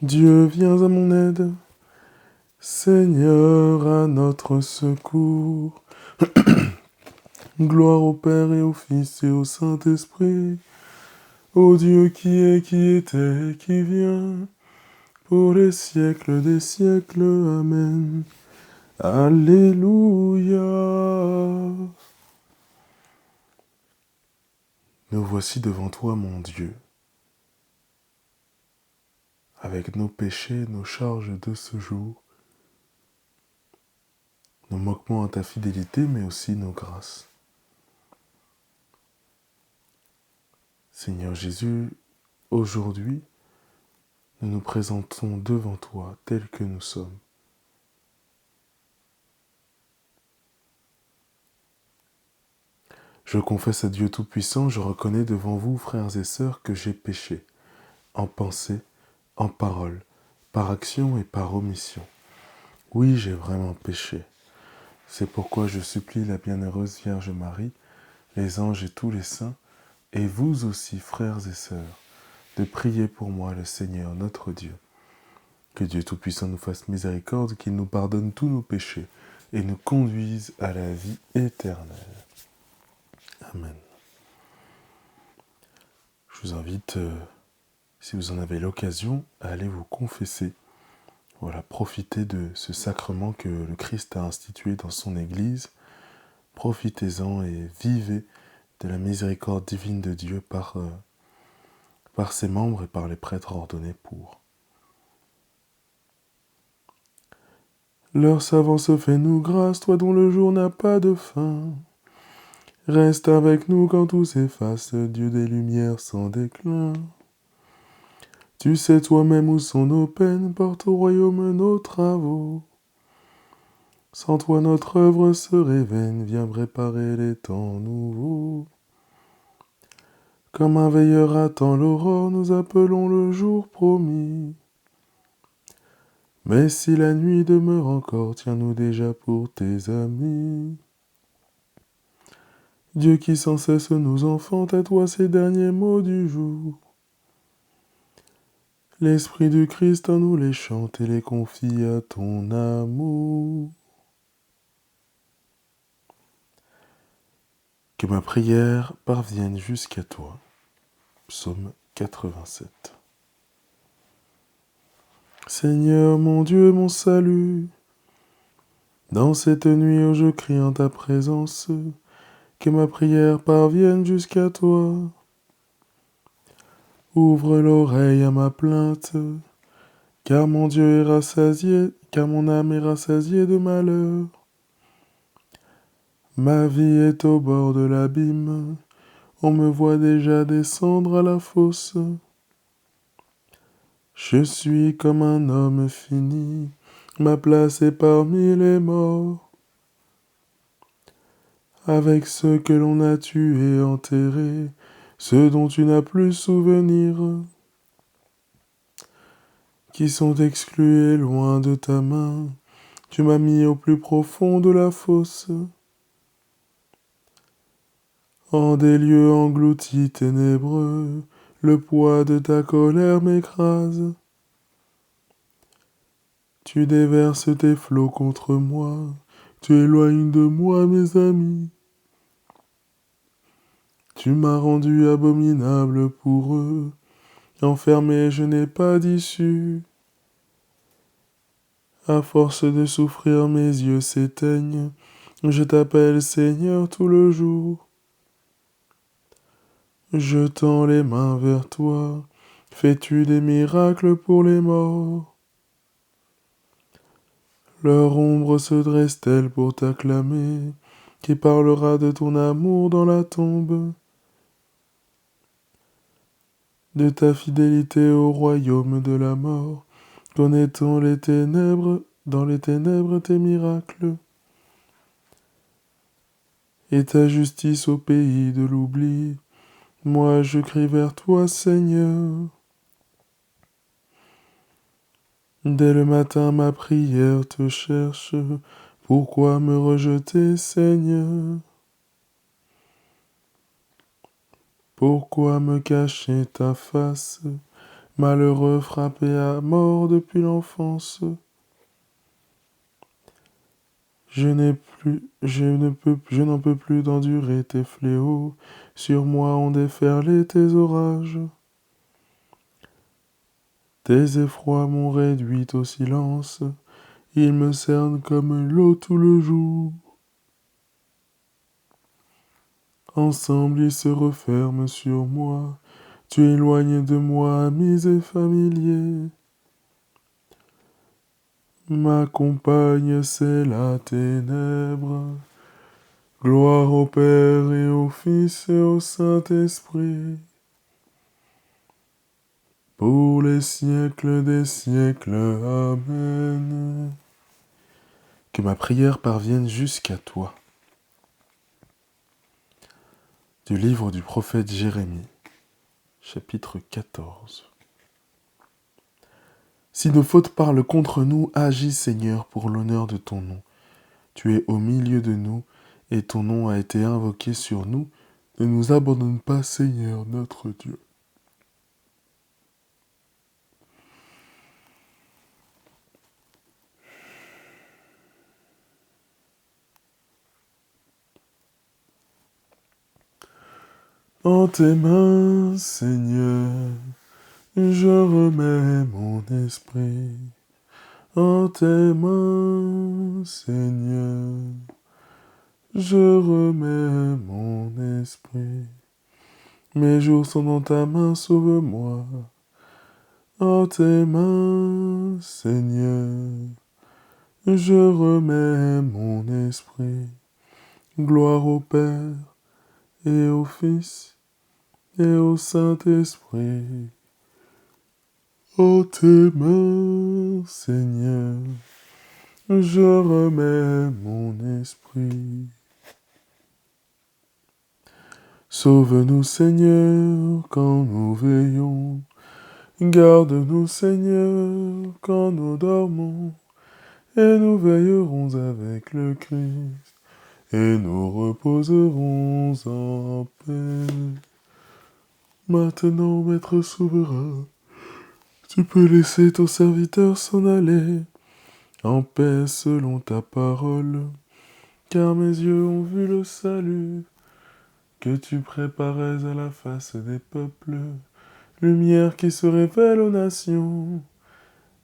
Dieu, viens à mon aide. Seigneur, à notre secours. Gloire au Père et au Fils et au Saint-Esprit, au Dieu qui est, qui était, et qui vient, pour les siècles des siècles. Amen. Alléluia. Nous voici devant toi, mon Dieu, avec nos péchés, nos charges de ce jour, nos manquements à ta fidélité, mais aussi nos grâces. Seigneur Jésus, aujourd'hui, nous nous présentons devant toi tels que nous sommes. Je confesse à Dieu Tout-Puissant, je reconnais devant vous, frères et sœurs, que j'ai péché, en pensée, en parole, par action et par omission. Oui, j'ai vraiment péché. C'est pourquoi je supplie la bienheureuse Vierge Marie, les anges et tous les saints, et vous aussi, frères et sœurs, de prier pour moi le Seigneur notre Dieu. Que Dieu Tout-Puissant nous fasse miséricorde, qu'il nous pardonne tous nos péchés et nous conduise à la vie éternelle. Amen. Je vous invite, si vous en avez l'occasion, à aller vous confesser. Voilà, profitez de ce sacrement que le Christ a institué dans son Église. Profitez-en et vivez de la miséricorde divine de Dieu par ses membres et par les prêtres ordonnés pour. Leur savance fait-nous grâce, toi dont le jour n'a pas de fin. Reste avec nous quand tout s'efface, Dieu des lumières sans déclin. Tu sais toi-même où sont nos peines, porte au royaume nos travaux. Sans toi notre œuvre serait vaine, viens préparer les temps nouveaux. Comme un veilleur attend l'aurore, nous appelons le jour promis. Mais si la nuit demeure encore, tiens-nous déjà pour tes amis. Dieu qui sans cesse nous enfante, à toi ces derniers mots du jour. L'Esprit du Christ en nous les chante et les confie à ton amour. Que ma prière parvienne jusqu'à toi. Psaume 87. Seigneur mon Dieu, mon salut, dans cette nuit où je crie en ta présence, que ma prière parvienne jusqu'à toi. Ouvre l'oreille à ma plainte, car mon Dieu est rassasié, car mon âme est rassasiée de malheur. Ma vie est au bord de l'abîme, on me voit déjà descendre à la fosse. Je suis comme un homme fini, ma place est parmi les morts. Avec ceux que l'on a tués et enterrés, ceux dont tu n'as plus souvenir, qui sont exclus et loin de ta main, tu m'as mis au plus profond de la fosse. En des lieux engloutis ténébreux, le poids de ta colère m'écrase. Tu déverses tes flots contre moi, tu éloignes de moi mes amis. Tu m'as rendu abominable pour eux, enfermé je n'ai pas d'issue. À force de souffrir mes yeux s'éteignent, je t'appelle Seigneur tout le jour. Je tends les mains vers toi, fais-tu des miracles pour les morts? Leur ombre se dresse-t-elle pour t'acclamer? Qui parlera de ton amour dans la tombe? De ta fidélité au royaume de la mort, connaît-on les ténèbres, dans les ténèbres tes miracles? Et ta justice au pays de l'oubli, moi je crie vers toi Seigneur. Dès le matin ma prière te cherche, pourquoi me rejeter Seigneur? Pourquoi me cacher ta face? malheureux frappé à mort depuis l'enfance. Je n'en peux plus d'endurer tes fléaux, sur moi ont déferlé tes orages. Tes effrois m'ont réduit au silence, ils me cernent comme l'eau tout le jour. Ensemble ils se referment sur moi, tu éloignes de moi amis et familiers. Ma compagne, c'est la ténèbre. Gloire au Père et au Fils et au Saint-Esprit. Pour les siècles des siècles. Amen. Que ma prière parvienne jusqu'à toi. Du livre du prophète Jérémie, chapitre 14. Si nos fautes parlent contre nous, agis Seigneur pour l'honneur de ton nom. Tu es au milieu de nous, et ton nom a été invoqué sur nous. Ne nous abandonne pas, Seigneur notre Dieu. En tes mains, Seigneur, je remets mon esprit. En tes mains, Seigneur, je remets mon esprit. Mes jours sont dans ta main, sauve-moi. En tes mains, Seigneur, je remets mon esprit. Gloire au Père et au Fils et au Saint-Esprit. En tes mains, Seigneur, je remets mon esprit. Sauve-nous, Seigneur, quand nous veillons. Garde-nous, Seigneur, quand nous dormons. Et nous veillerons avec le Christ. Et nous reposerons en paix. Maintenant, Maître souverain, tu peux laisser ton serviteur s'en aller, en paix selon ta parole, car mes yeux ont vu le salut que tu préparais à la face des peuples, lumière qui se révèle aux nations,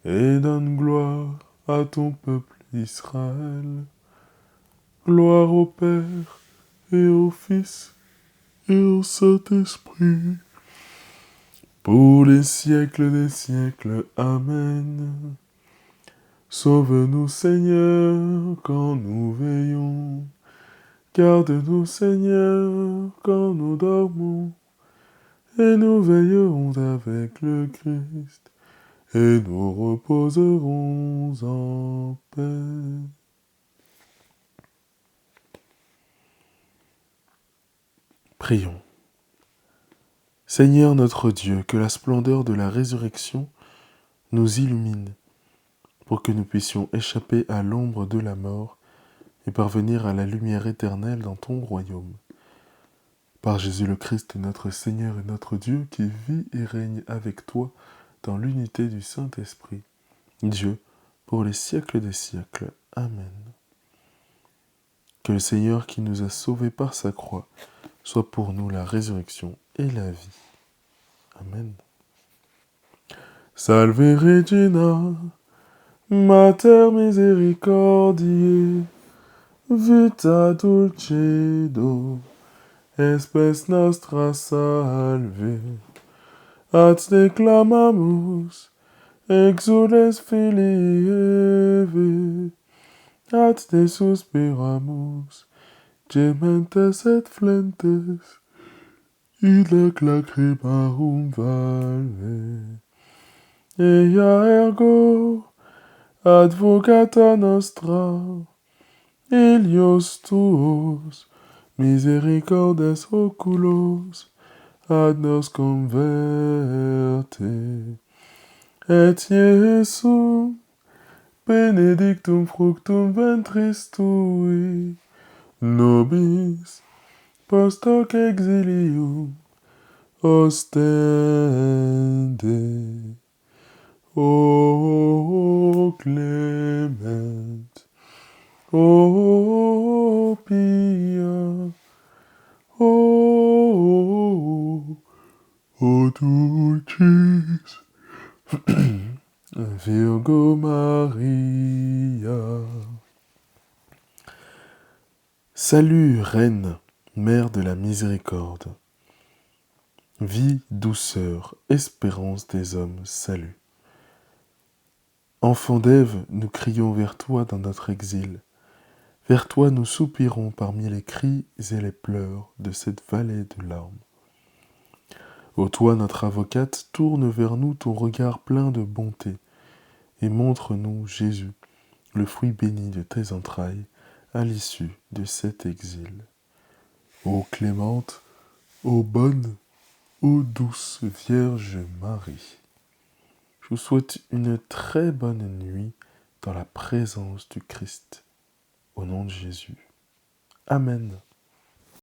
et donne gloire à ton peuple Israël. Gloire au Père et au Fils et au Saint-Esprit, pour les siècles des siècles. Amen. Sauve-nous, Seigneur, quand nous veillons. Garde-nous, Seigneur, quand nous dormons. Et nous veillerons avec le Christ. Et nous reposerons en paix. Prions. Seigneur notre Dieu, que la splendeur de la résurrection nous illumine, pour que nous puissions échapper à l'ombre de la mort et parvenir à la lumière éternelle dans ton royaume. Par Jésus le Christ, notre Seigneur et notre Dieu, qui vit et règne avec toi dans l'unité du Saint-Esprit, Dieu, pour les siècles des siècles. Amen. Que le Seigneur qui nous a sauvés par sa croix soit pour nous la résurrection et la vie. Amen. Salve Regina, Mater misericordiae, vita dulcedo, espes nostra salve. Ad te clamamus, exules filii Eve, ad te suspiramus, gementes et flentes, id ac lacrimarum valve. Ea ergo, advocata nostra, Ilios tuos, misericordes oculos, ad nos converte. Et Iesum, benedictum fructum ventris tui, nobis, post hoc exilium, ostende, ô clémente, ô pia, ô dulcis Virgo Maria. Salut, Reine, Mère de la Miséricorde. Vie, douceur, espérance des hommes, salut. Enfant d'Ève, nous crions vers toi dans notre exil. Vers toi nous soupirons parmi les cris et les pleurs de cette vallée de larmes. Ô toi, notre avocate, tourne vers nous ton regard plein de bonté, et montre-nous Jésus, le fruit béni de tes entrailles, à l'issue de cet exil. Ô clémente, ô bonne, ô douce Vierge Marie. Je vous souhaite une très bonne nuit dans la présence du Christ. Au nom de Jésus. Amen.